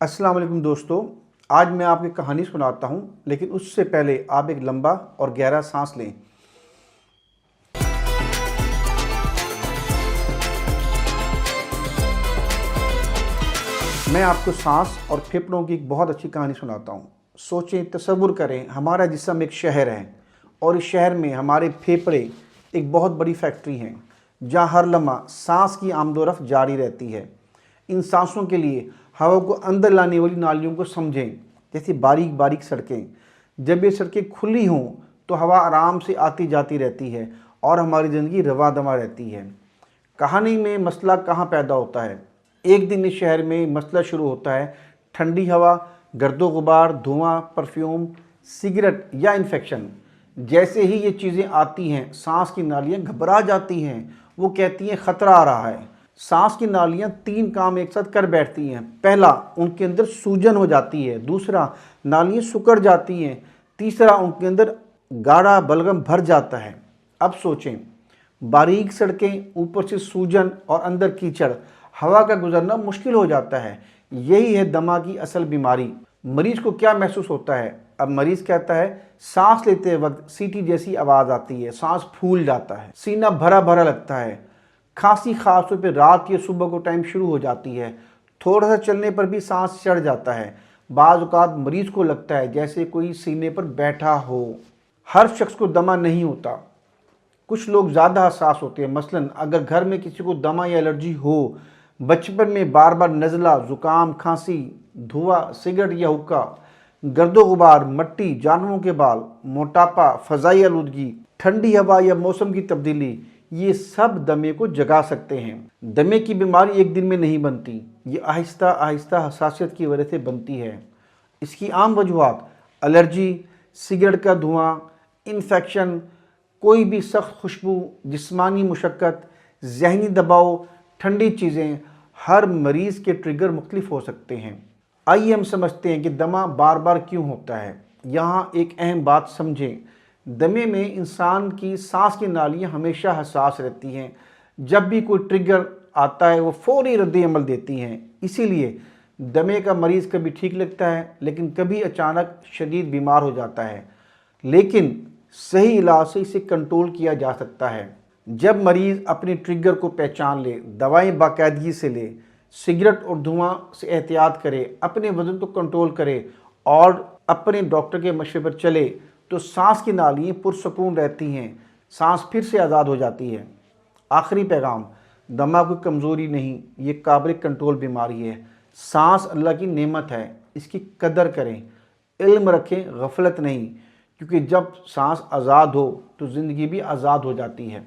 अस्सलाम वालेकुम दोस्तों। आज मैं आपको एक कहानी सुनाता हूँ, लेकिन उससे पहले आप एक लंबा और गहरा सांस लें। मैं आपको सांस और फेफड़ों की एक बहुत अच्छी कहानी सुनाता हूँ। सोचें, तसव्वुर करें, हमारा जिस्म एक शहर है और इस शहर में हमारे फेफड़े एक बहुत बड़ी फैक्ट्री हैं, जहाँ हर लम्हा सांस की आमदोरफ्त जारी रहती है। इन सांसों के लिए हवा को अंदर लाने वाली नालियों को समझें, जैसे बारीक बारीक सड़कें। जब ये सड़कें खुली हों तो हवा आराम से आती जाती रहती है और हमारी ज़िंदगी रवा दमा रहती है। कहानी में मसला कहाँ पैदा होता है? एक दिन इस शहर में मसला शुरू होता है। ठंडी हवा, गर्दो गुबार, धुआं, परफ्यूम, सिगरेट या इन्फेक्शन। जैसे ही ये चीज़ें आती हैं, सांस की नालियाँ घबरा जाती हैं। वो कहती हैं ख़तरा आ रहा है। सांस की नालियाँ 3 काम एक साथ कर बैठती हैं। पहला, उनके अंदर सूजन हो जाती है। दूसरा, नालियाँ सिकुड़ जाती हैं। तीसरा, उनके अंदर गाढ़ा बलगम भर जाता है। अब सोचें, बारीक सड़कें, ऊपर से सूजन और अंदर कीचड़, हवा का गुजरना मुश्किल हो जाता है। यही है दमा की असल बीमारी। मरीज को क्या महसूस होता है? अब मरीज कहता है, सांस लेते वक्त सीटी जैसी आवाज़ आती है, सांस फूल जाता है, सीना भरा भरा लगता है, खांसी खास तौर पर रात या सुबह को टाइम शुरू हो जाती है, थोड़ा सा चलने पर भी सांस चढ़ जाता है। बाज़ औक़ात मरीज को लगता है जैसे कोई सीने पर बैठा हो। हर शख्स को दमा नहीं होता। कुछ लोग ज़्यादा हसास होते हैं। मसलन अगर घर में किसी को दमा या एलर्जी हो, बचपन में बार बार नज़ला, ज़ुकाम, खांसी, धुआं, सिगरेट या हुक्का, गर्दो गुबार, मट्टी, जानवरों के बाल, मोटापा, फ़ज़ाई आलूदगी, ठंडी हवा या मौसम की तब्दीली, ये सब दमे को जगा सकते हैं। दमे की बीमारी एक दिन में नहीं बनती, ये आहिस्ता आहिस्ता हसासियत की वजह से बनती है। इसकी आम वजूहात एलर्जी, सिगरेट का धुआं, इन्फेक्शन, कोई भी सख्त खुशबू, जिस्मानी मुशक्क़त, ज़हनी दबाव, ठंडी चीज़ें। हर मरीज़ के ट्रिगर मुख्तलिफ हो सकते हैं। आइए हम समझते हैं कि दमा बार बार क्यों होता है। यहाँ एक अहम बात समझें। दमे में इंसान की सांस की नालियाँ हमेशा हसास रहती हैं। जब भी कोई ट्रिगर आता है वो फौरी रद्द अमल देती हैं। इसीलिए दमे का मरीज़ कभी ठीक लगता है, लेकिन कभी अचानक शदीद बीमार हो जाता है। लेकिन सही इलाज से इसे कंट्रोल किया जा सकता है। जब मरीज़ अपने ट्रिगर को पहचान ले, दवाएं बाकायदगी से ले, सिगरेट और धुआं से एहतियात करे, अपने वज़न को कंट्रोल करे और अपने डॉक्टर के मशवरे पर चले, तो सांस की नालियाँ पुरसकून रहती हैं, सांस फिर से आज़ाद हो जाती है। आखिरी पैगाम, दमा कोई कमज़ोरी नहीं, ये काबिल कंट्रोल बीमारी है। सांस अल्लाह की नेमत है, इसकी कदर करें, इल्म रखें, गफलत नहीं, क्योंकि जब सांस आज़ाद हो तो ज़िंदगी भी आज़ाद हो जाती है।